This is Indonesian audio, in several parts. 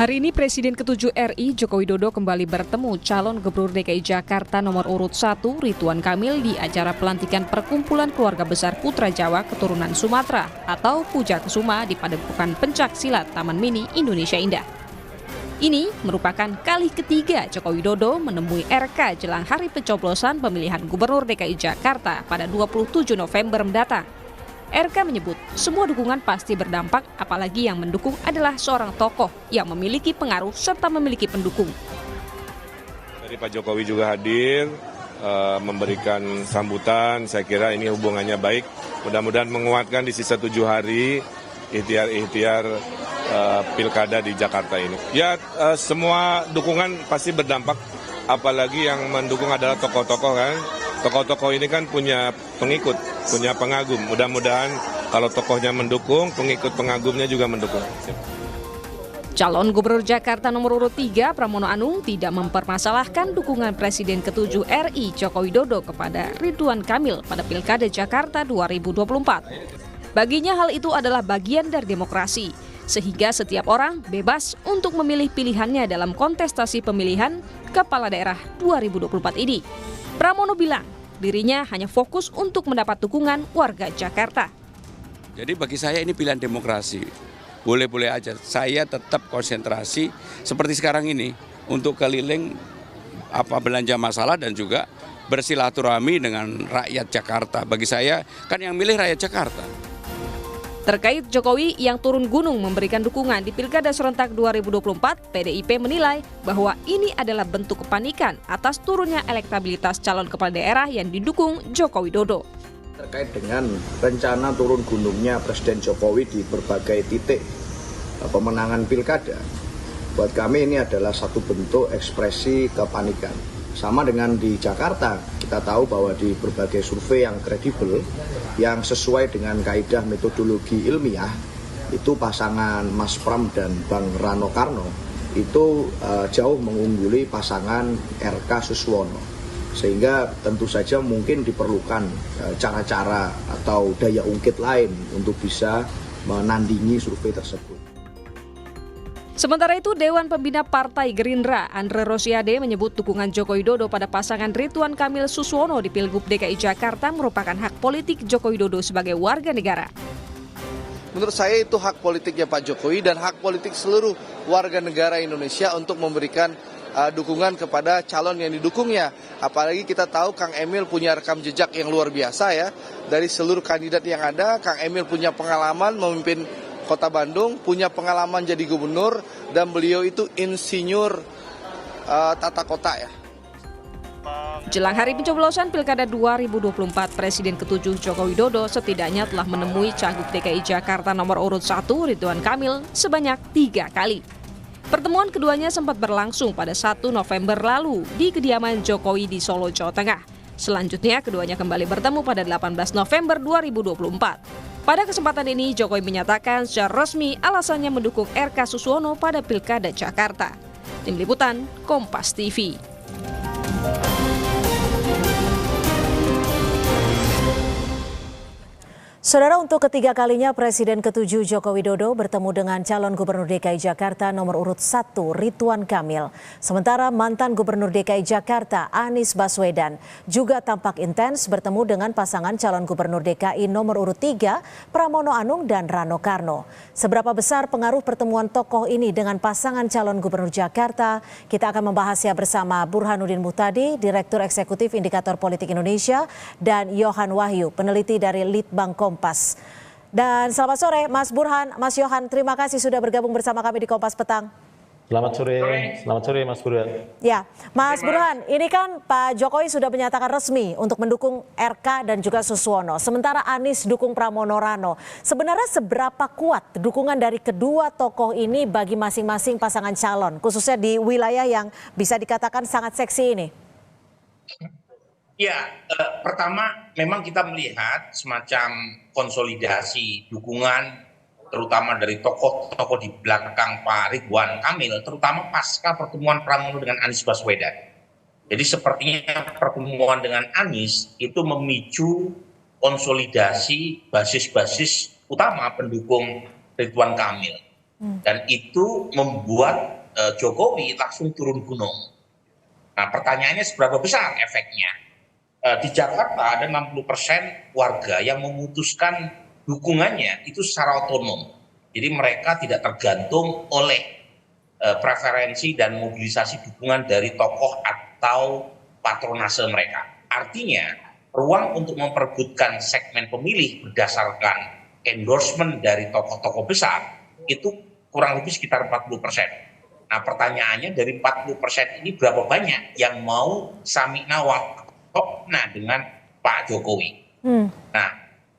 Hari ini Presiden ke-7 RI Joko Widodo kembali bertemu calon Gubernur DKI Jakarta nomor urut 1 Ridwan Kamil di acara pelantikan Perkumpulan Keluarga Besar Putra Jawa Keturunan Sumatera atau Puja Kesuma di Padepokan Pencak Silat Taman Mini Indonesia Indah. Ini merupakan kali ketiga Joko Widodo menemui RK jelang hari pencoblosan pemilihan Gubernur DKI Jakarta pada 27 November mendatang. RK menyebut semua dukungan pasti berdampak, apalagi yang mendukung adalah seorang tokoh yang memiliki pengaruh serta memiliki pendukung. Dari Pak Jokowi juga hadir, memberikan sambutan. Saya kira ini hubungannya baik. Mudah-mudahan menguatkan di sisa 7 hari ikhtiar pilkada di Jakarta ini. Ya, semua dukungan pasti berdampak, apalagi yang mendukung adalah tokoh-tokoh kan. Tokoh-tokoh ini kan punya pengikut, punya pengagum. Mudah-mudahan kalau tokohnya mendukung, pengikut pengagumnya juga mendukung. Calon Gubernur Jakarta nomor urut 3 Pramono Anung tidak mempermasalahkan dukungan Presiden ke-7 RI Joko Widodo kepada Ridwan Kamil pada Pilkada Jakarta 2024. Baginya hal itu adalah bagian dari demokrasi, sehingga setiap orang bebas untuk memilih pilihannya dalam kontestasi pemilihan kepala daerah 2024 ini. Pramono bilang dirinya hanya fokus untuk mendapat dukungan warga Jakarta. Jadi bagi saya ini pilihan demokrasi. Boleh-boleh aja. Saya tetap konsentrasi seperti sekarang ini untuk keliling belanja masalah dan juga bersilaturahmi dengan rakyat Jakarta. Bagi saya kan yang milih rakyat Jakarta. Terkait Jokowi yang turun gunung memberikan dukungan di Pilkada serentak 2024, PDIP menilai bahwa ini adalah bentuk kepanikan atas turunnya elektabilitas calon kepala daerah yang didukung Joko Widodo. Terkait dengan rencana turun gunungnya Presiden Jokowi di berbagai titik pemenangan pilkada, buat kami ini adalah satu bentuk ekspresi kepanikan. Sama dengan di Jakarta, kita tahu bahwa di berbagai survei yang kredibel, yang sesuai dengan kaidah metodologi ilmiah, itu pasangan Mas Pram dan Bang Rano Karno itu jauh mengungguli pasangan RK Suswono. Sehingga tentu saja mungkin diperlukan cara-cara atau daya ungkit lain untuk bisa menandingi survei tersebut. Sementara itu, Dewan Pembina Partai Gerindra Andre Rosiade menyebut dukungan Joko Widodo pada pasangan Ridwan Kamil Suswono di Pilgub DKI Jakarta merupakan hak politik Joko Widodo sebagai warga negara. Menurut saya itu hak politiknya Pak Jokowi dan hak politik seluruh warga negara Indonesia untuk memberikan dukungan kepada calon yang didukungnya. Apalagi kita tahu Kang Emil punya rekam jejak yang luar biasa ya. Dari seluruh kandidat yang ada, Kang Emil punya pengalaman memimpin Kota Bandung, punya pengalaman jadi gubernur, dan beliau itu insinyur tata kota ya. Jelang hari pencoblosan Pilkada 2024, Presiden ke-7 Joko Widodo setidaknya telah menemui Cagup DKI Jakarta nomor urut 1 Ridwan Kamil sebanyak 3 kali. Pertemuan keduanya sempat berlangsung pada 1 November lalu di kediaman Jokowi di Solo, Jawa Tengah. Selanjutnya keduanya kembali bertemu pada 18 November 2024. Pada kesempatan ini, Jokowi menyatakan secara resmi alasannya mendukung RK Suswono pada Pilkada Jakarta. Tim Liputan, Kompas TV. Saudara, untuk ketiga kalinya Presiden ke-7 Joko Widodo bertemu dengan calon Gubernur DKI Jakarta nomor urut 1 Ridwan Kamil. Sementara mantan Gubernur DKI Jakarta Anies Baswedan juga tampak intens bertemu dengan pasangan calon Gubernur DKI nomor urut 3 Pramono Anung dan Rano Karno. Seberapa besar pengaruh pertemuan tokoh ini dengan pasangan calon Gubernur Jakarta? Kita akan membahasnya bersama Burhanuddin Muhtadi, Direktur Eksekutif Indikator Politik Indonesia, dan Yohan Wahyu, peneliti dari Litbang Kompas. Dan selamat sore Mas Burhan, Mas Yohan, terima kasih sudah bergabung bersama kami di Kompas Petang. Selamat sore Mas Burhan. Ya, Mas Burhan, ini kan Pak Jokowi sudah menyatakan resmi untuk mendukung RK dan juga Suswono. Sementara Anies dukung Pramono Rano. Sebenarnya seberapa kuat dukungan dari kedua tokoh ini bagi masing-masing pasangan calon, khususnya di wilayah yang bisa dikatakan sangat seksi ini? Ya, pertama memang kita melihat semacam konsolidasi dukungan terutama dari tokoh-tokoh di belakang Pak Ridwan Kamil, terutama pasca pertemuan Pramono dengan Anies Baswedan. Jadi sepertinya pertemuan dengan Anies itu memicu konsolidasi basis-basis utama pendukung Ridwan Kamil. Dan itu membuat Jokowi langsung turun gunung. Nah, pertanyaannya seberapa besar efeknya? Di Jakarta ada 60% warga yang memutuskan dukungannya itu secara otonom. Jadi mereka tidak tergantung oleh preferensi dan mobilisasi dukungan dari tokoh atau patronase mereka. Artinya, ruang untuk memperebutkan segmen pemilih berdasarkan endorsement dari tokoh-tokoh besar itu kurang lebih sekitar 40%. Nah, pertanyaannya dari 40% ini berapa banyak yang mau samikna wakokna dengan Pak Jokowi? Nah,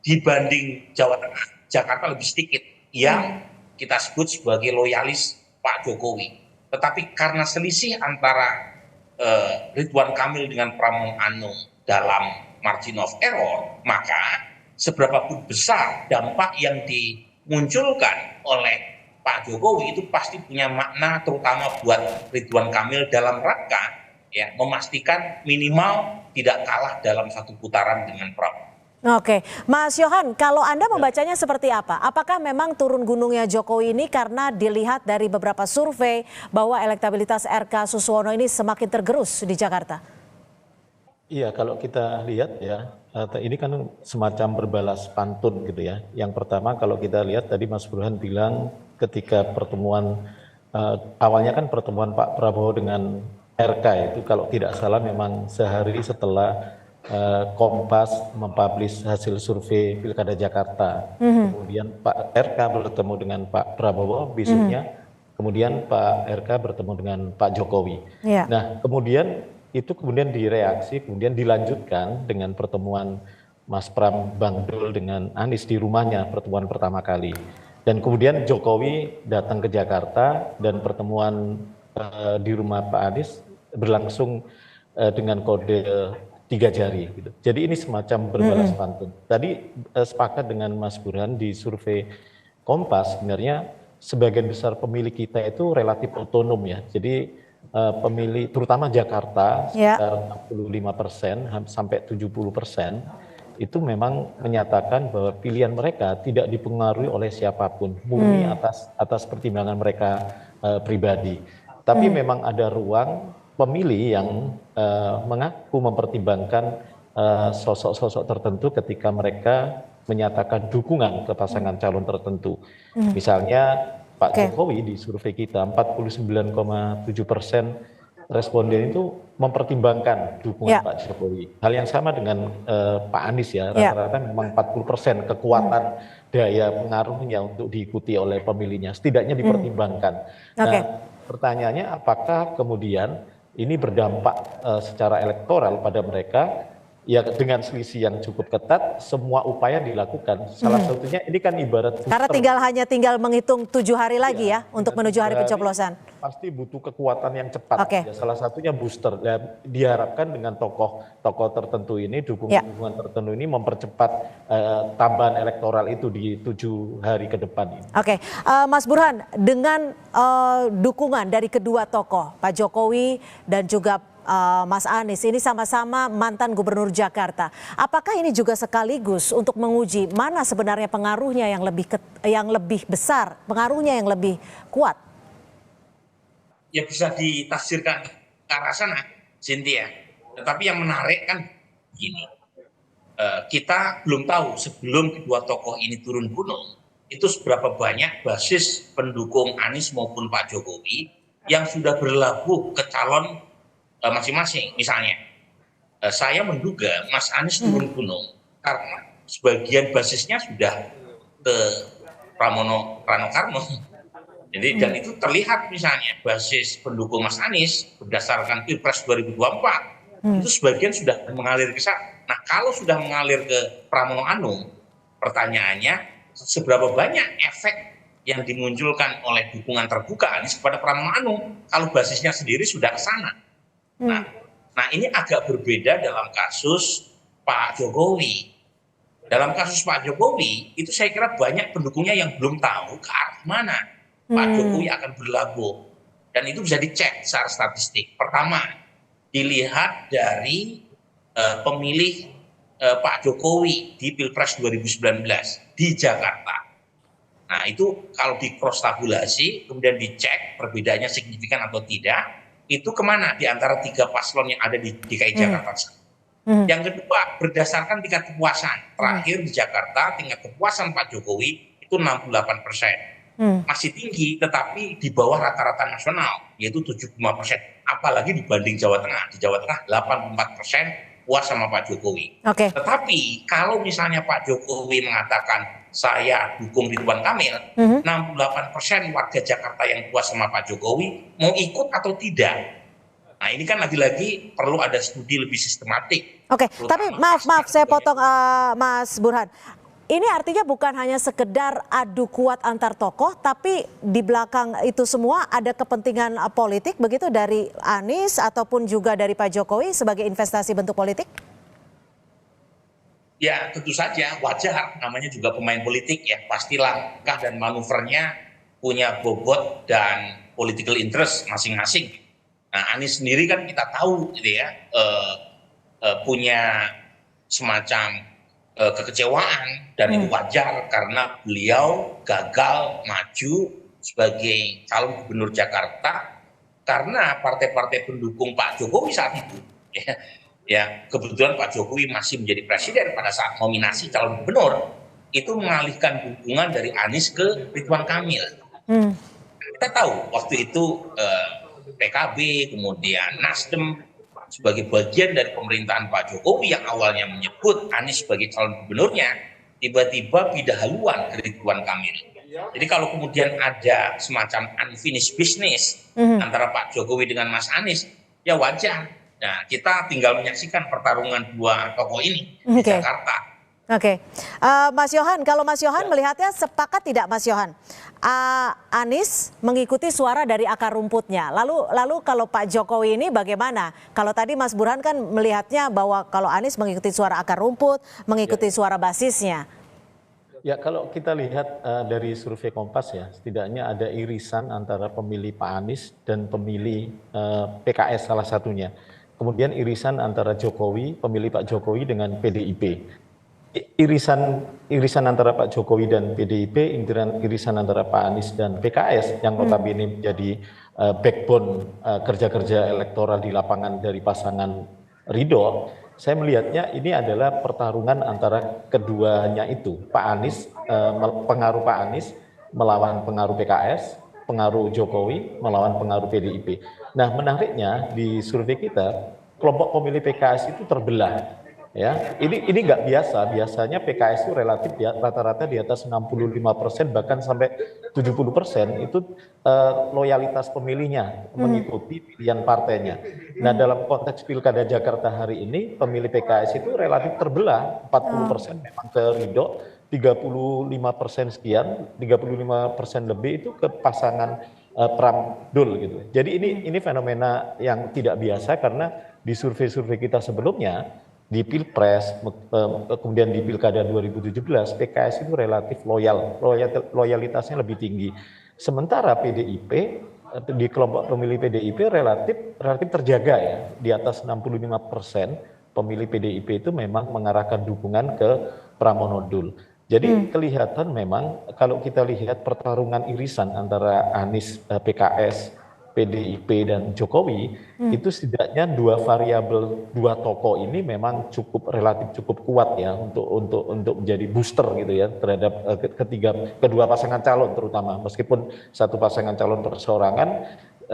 dibanding Jawa Tengah, Jakarta lebih sedikit yang kita sebut sebagai loyalis Pak Jokowi. Tetapi karena selisih antara Ridwan Kamil dengan Pramono Anung dalam margin of error, maka seberapa pun besar dampak yang dimunculkan oleh Pak Jokowi itu pasti punya makna terutama buat Ridwan Kamil dalam rangka ya memastikan minimal tidak kalah dalam satu putaran dengan Prabowo. Oke, Mas Yohan, kalau Anda membacanya seperti apa? Apakah memang turun gunungnya Jokowi ini karena dilihat dari beberapa survei bahwa elektabilitas RK Suswono ini semakin tergerus di Jakarta? Iya, kalau kita lihat ya, ini kan semacam berbalas pantun gitu ya. Yang pertama kalau kita lihat tadi Mas Burhan bilang ketika pertemuan, awalnya kan pertemuan Pak Prabowo dengan RK itu kalau tidak salah memang sehari setelah Kompas mempublish hasil survei Pilkada Jakarta. Kemudian Pak RK bertemu dengan Pak Prabowo, besoknya kemudian Pak RK bertemu dengan Pak Jokowi. Yeah. Nah, kemudian itu kemudian direaksi, kemudian dilanjutkan dengan pertemuan Mas Pram Bang Dul dengan Anies di rumahnya pertemuan pertama kali. Dan kemudian Jokowi datang ke Jakarta dan pertemuan di rumah Pak Anies berlangsung dengan kode 3 jari gitu. Jadi ini semacam berbalas pantun. Tadi sepakat dengan Mas Burhan di survei Kompas sebenarnya sebagian besar pemilih kita itu relatif otonom ya. Jadi pemilih terutama Jakarta sekitar 65% sampai 70% itu memang menyatakan bahwa pilihan mereka tidak dipengaruhi oleh siapapun, murni atas pertimbangan mereka pribadi. Tapi memang ada ruang pemilih yang mengaku mempertimbangkan sosok-sosok tertentu ketika mereka menyatakan dukungan ke pasangan calon tertentu. Misalnya Pak Jokowi di survei kita 49,7% responden itu mempertimbangkan dukungan Pak Jokowi. Hal yang sama dengan Pak Anies ya, rata-rata memang 40% kekuatan daya pengaruhnya untuk diikuti oleh pemilihnya, setidaknya dipertimbangkan. Nah, pertanyaannya apakah kemudian ini berdampak secara elektoral pada mereka? Ya dengan selisih yang cukup ketat, semua upaya dilakukan. Salah satunya ini kan ibarat booster. Karena tinggal menghitung 7 hari lagi ya untuk menuju hari pencoblosan. Pasti butuh kekuatan yang cepat. Ya, salah satunya booster. Dan diharapkan dengan tokoh tertentu ini, dukungan tertentu ini mempercepat tambahan elektoral itu di 7 hari ke depan ini. Mas Burhan, dengan dukungan dari kedua tokoh, Pak Jokowi dan juga Mas Anies, ini sama-sama mantan gubernur Jakarta. Apakah ini juga sekaligus untuk menguji mana sebenarnya pengaruhnya yang lebih besar, pengaruhnya yang lebih kuat? Ya bisa ditafsirkan ke arah sana, Cynthia. Tetapi yang menarik kan gini, kita belum tahu sebelum kedua tokoh ini turun gunung, itu seberapa banyak basis pendukung Anies maupun Pak Jokowi yang sudah berlabuh ke calon masing-masing. Misalnya, saya menduga Mas Anies turun gunung karena sebagian basisnya sudah ke Rano Karno. Jadi dan itu terlihat misalnya basis pendukung Mas Anies berdasarkan Pilpres 2024 itu sebagian sudah mengalir ke sana. Nah, kalau sudah mengalir ke Pramono Anung, pertanyaannya seberapa banyak efek yang dimunculkan oleh dukungan terbuka Anies kepada Pramono Anung kalau basisnya sendiri sudah ke sana. Nah ini agak berbeda dalam kasus Pak Jokowi. Dalam kasus Pak Jokowi itu saya kira banyak pendukungnya yang belum tahu ke arah mana Pak Jokowi akan berlabuh. Dan itu bisa dicek secara statistik. Pertama, dilihat dari pemilih Pak Jokowi di Pilpres 2019 di Jakarta. Nah itu kalau di cross tabulasi, kemudian dicek perbedaannya signifikan atau tidak, itu kemana di antara 3 paslon yang ada di DKI Jakarta. Yang kedua, berdasarkan tingkat kepuasan. Terakhir di Jakarta, tingkat kepuasan Pak Jokowi itu 68%. Masih tinggi, tetapi di bawah rata-rata nasional, yaitu 75%. Apalagi dibanding Jawa Tengah. Di Jawa Tengah 84% puas sama Pak Jokowi. Tetapi kalau misalnya Pak Jokowi mengatakan saya dukung Ridwan Kamil, 68% warga Jakarta yang puas sama Pak Jokowi mau ikut atau tidak. Nah ini kan lagi-lagi perlu ada studi lebih sistematik. Tapi maaf saya potong Mas Burhan. Ini artinya bukan hanya sekedar adu kuat antar tokoh, tapi di belakang itu semua ada kepentingan politik begitu dari Anies ataupun juga dari Pak Jokowi sebagai investasi bentuk politik? Ya tentu saja wajar, namanya juga pemain politik ya, pasti langkah dan manuvernya punya bobot dan political interest masing-masing. Nah Anies sendiri kan kita tahu gitu ya, punya semacam kekecewaan, dan itu wajar karena beliau gagal maju sebagai calon gubernur Jakarta karena partai-partai pendukung Pak Jokowi saat itu ya kebetulan Pak Jokowi masih menjadi presiden pada saat nominasi calon gubernur, itu mengalihkan dukungan dari Anies ke Ridwan Kamil. Kita tahu waktu itu PKB kemudian Nasdem sebagai bagian dari pemerintahan Pak Jokowi yang awalnya menyebut Anies sebagai calon gubernurnya, tiba-tiba pindah haluan ke Ridwan Kamil. Jadi kalau kemudian ada semacam unfinished business antara Pak Jokowi dengan Mas Anies, ya wajar. Nah, kita tinggal menyaksikan pertarungan dua tokoh ini di Jakarta. Mas Yohan, kalau Mas Yohan melihatnya sepakat tidak Mas Yohan? Anies mengikuti suara dari akar rumputnya. Lalu kalau Pak Jokowi ini bagaimana? Kalau tadi Mas Burhan kan melihatnya bahwa kalau Anies mengikuti suara akar rumput, mengikuti suara basisnya. Ya kalau kita lihat dari survei Kompas ya, setidaknya ada irisan antara pemilih Pak Anies dan pemilih PKS salah satunya. Kemudian irisan antara Jokowi, pemilih Pak Jokowi dengan PDIP. Irisan antara Pak Jokowi dan PDIP, irisan antara Pak Anies dan PKS yang notabene menjadi backbone kerja-kerja elektoral di lapangan dari pasangan Ridho. Saya melihatnya ini adalah pertarungan antara keduanya itu. Pak Anies, pengaruh Pak Anies melawan pengaruh PKS, pengaruh Jokowi melawan pengaruh PDIP. Nah menariknya di survei kita, kelompok pemilih PKS itu terbelah. Ya, ini nggak biasa. Biasanya PKS itu relatif ya rata-rata di atas 65% bahkan sampai 70% itu loyalitas pemilihnya mengikuti pilihan partainya. Nah, dalam konteks Pilkada Jakarta hari ini pemilih PKS itu relatif terbelah, 40% memang ke Ridho, 35% sekian, 35% lebih itu ke pasangan Pram Dul gitu. Jadi ini fenomena yang tidak biasa karena di survei-survei kita sebelumnya di Pilpres, kemudian di Pilkada 2017, PKS itu relatif loyalitasnya lebih tinggi. Sementara PDIP, di kelompok pemilih PDIP relatif terjaga ya, di atas 65% pemilih PDIP itu memang mengarahkan dukungan ke Pramono Dul. Jadi kelihatan memang kalau kita lihat pertarungan irisan antara Anies, PKS, PDIP dan Jokowi itu setidaknya dua variabel, dua tokoh ini memang relatif cukup kuat ya untuk menjadi booster gitu ya terhadap kedua pasangan calon terutama, meskipun satu pasangan calon perseorangan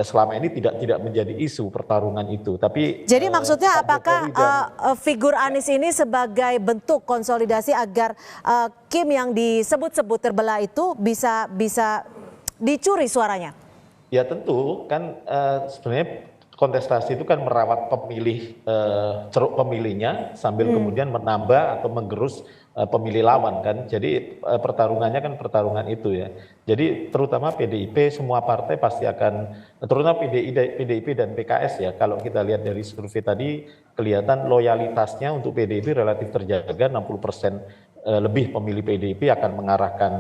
selama ini tidak menjadi isu pertarungan itu. Tapi jadi maksudnya apakah figur Anies ini sebagai bentuk konsolidasi agar Kim yang disebut-sebut terbelah itu bisa dicuri suaranya? Ya tentu kan sebenarnya kontestasi itu kan merawat pemilih, ceruk pemilihnya sambil kemudian menambah atau menggerus pemilih lawan kan. Jadi pertarungannya kan pertarungan itu ya. Jadi terutama PDIP semua partai pasti akan, terutama PDIP dan PKS ya. Kalau kita lihat dari survei tadi kelihatan loyalitasnya untuk PDIP relatif terjaga, 60% lebih pemilih PDIP akan mengarahkan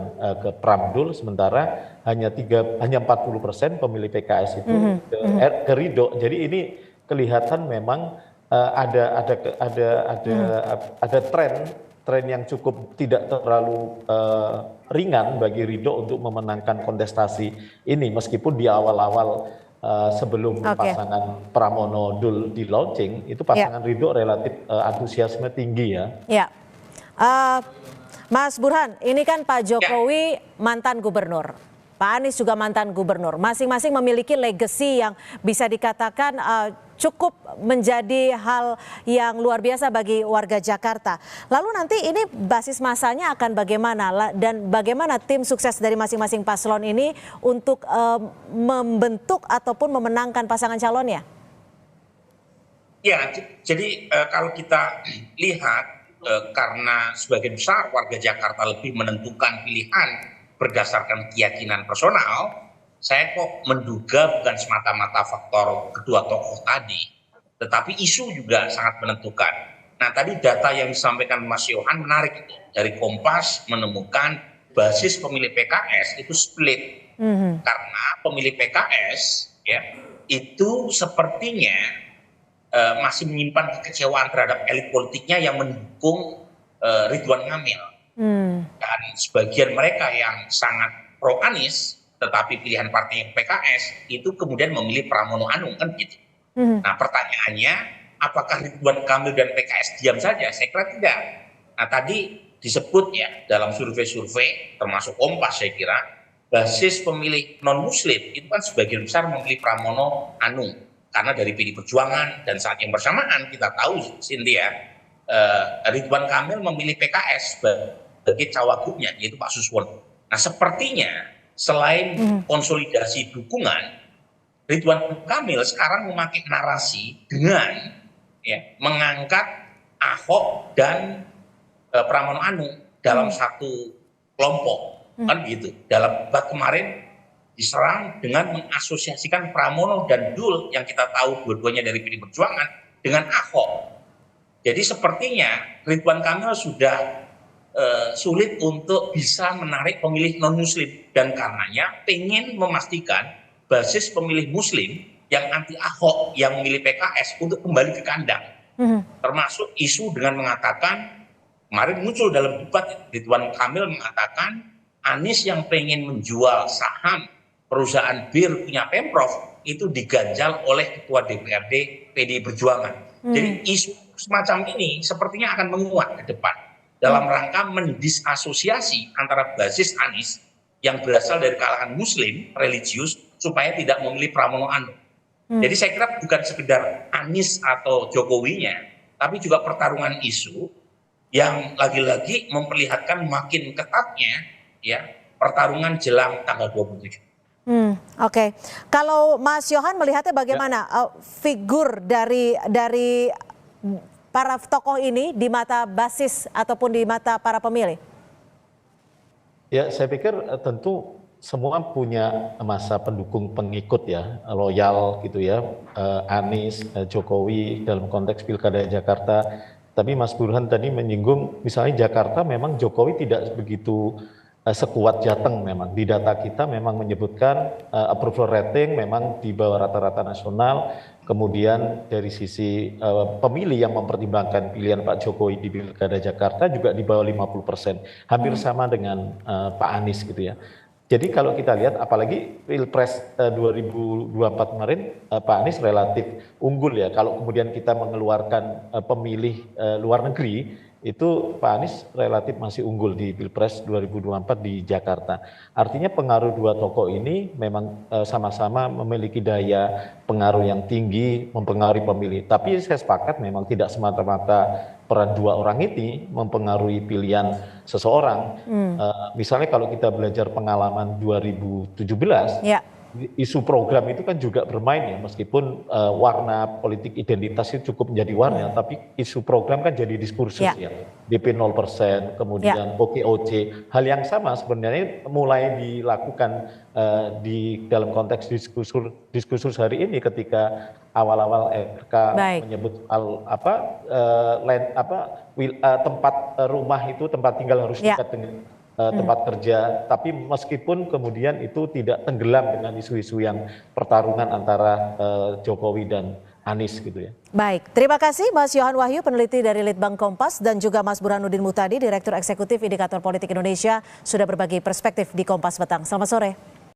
ke Pram Dul, sementara hanya 40% pemilih PKS itu ke Ridho. Jadi ini kelihatan memang ada tren tren yang cukup tidak terlalu ringan bagi Ridho untuk memenangkan kontestasi ini, meskipun di awal-awal sebelum pasangan Pramono Dul di launching itu pasangan Ridho relatif antusiasme tinggi ya. Ya, Mas Burhan, ini kan Pak Jokowi mantan gubernur, Pak Anies juga mantan gubernur, masing-masing memiliki legacy yang bisa dikatakan cukup menjadi hal yang luar biasa bagi warga Jakarta. Lalu nanti ini basis masanya akan bagaimana dan bagaimana tim sukses dari masing-masing paslon ini untuk membentuk ataupun memenangkan pasangan calonnya? Ya, jadi kalau kita lihat karena sebagian besar warga Jakarta lebih menentukan pilihan berdasarkan keyakinan personal, saya kok menduga bukan semata-mata faktor kedua tokoh tadi, tetapi isu juga sangat menentukan. Nah, tadi data yang disampaikan Mas Yohan menarik itu. Dari Kompas menemukan basis pemilih PKS itu split. Karena pemilih PKS ya itu sepertinya masih menyimpan kekecewaan terhadap elit politiknya yang mendukung Ridwan Kamil. Dan sebagian mereka yang sangat pro Anies tetapi pilihan partai PKS itu kemudian memilih Pramono Anung kan gitu. Nah, pertanyaannya apakah Ridwan Kamil dan PKS diam saja? Saya kira tidak. Nah, tadi disebut ya dalam survei-survei termasuk Kompas saya kira basis pemilih non muslim itu kan sebagian besar memilih Pramono Anung karena dari PD Perjuangan, dan saat yang bersamaan kita tahu Cynthia Ridwan Kamil memilih PKS sebagai cawagupnya yaitu Pak Suswon. Nah, sepertinya selain konsolidasi dukungan, Ridwan Kamil sekarang memakai narasi dengan mengangkat Ahok dan Pramono Anung dalam satu kelompok, kan gitu. Dalam debat kemarin diserang dengan mengasosiasikan Pramono dan Dul yang kita tahu dua-duanya dari PD Perjuangan dengan Ahok. Jadi sepertinya Ridwan Kamil sudah sulit untuk bisa menarik pemilih non-muslim, dan karenanya pengen memastikan basis pemilih muslim yang anti Ahok yang memilih PKS untuk kembali ke kandang. Termasuk isu dengan mengatakan, kemarin muncul dalam debat Ridwan Kamil mengatakan Anies yang pengen menjual saham perusahaan bir punya Pemprov itu diganjal oleh Ketua DPRD PDI Perjuangan. Jadi isu semacam ini sepertinya akan menguat ke depan dalam rangka mendisasosiasi antara basis Anies yang berasal dari kalangan muslim religius supaya tidak memilih Pramono Anung. Jadi saya kira bukan sekedar Anies atau Jokowinya, tapi juga pertarungan isu yang lagi-lagi memperlihatkan makin ketatnya ya pertarungan jelang tanggal 27. Oke. Kalau Mas Yohan melihatnya bagaimana figur dari para tokoh ini di mata basis ataupun di mata para pemilih? Ya, saya pikir tentu semua punya masa pendukung pengikut ya, loyal gitu ya, Anies, Jokowi dalam konteks Pilkada Jakarta. Tapi Mas Burhan tadi menyinggung misalnya Jakarta memang Jokowi tidak begitu sekuat Jateng memang. Di data kita memang menyebutkan approval rating memang di bawah rata-rata nasional. Kemudian dari sisi pemilih yang mempertimbangkan pilihan Pak Jokowi di Pilkada Jakarta juga di bawah 50%. Hampir sama dengan Pak Anies gitu ya. Jadi kalau kita lihat apalagi Pilpres 2024 kemarin Pak Anies relatif unggul ya. Kalau kemudian kita mengeluarkan pemilih luar negeri, itu Pak Anies relatif masih unggul di Pilpres 2024 di Jakarta. Artinya pengaruh dua tokoh ini memang sama-sama memiliki daya pengaruh yang tinggi mempengaruhi pemilih. Tapi saya sepakat memang tidak semata-mata peran dua orang ini mempengaruhi pilihan seseorang. Misalnya kalau kita belajar pengalaman 2017, isu program itu kan juga bermain ya, meskipun warna politik identitas itu cukup menjadi warna, tapi isu program kan jadi diskursus ya. DP 0%, kemudian OKOC, hal yang sama sebenarnya mulai dilakukan di dalam konteks diskursus hari ini ketika awal-awal RK menyebut tempat rumah itu tempat tinggal harus dekat dengan tempat kerja, tapi meskipun kemudian itu tidak tenggelam dengan isu-isu yang pertarungan antara Jokowi dan Anies gitu ya. Baik, terima kasih Mas Yohan Wahyu, peneliti dari Litbang Kompas, dan juga Mas Burhanuddin Muhtadi, Direktur Eksekutif Indikator Politik Indonesia, sudah berbagi perspektif di Kompas Petang. Selamat sore.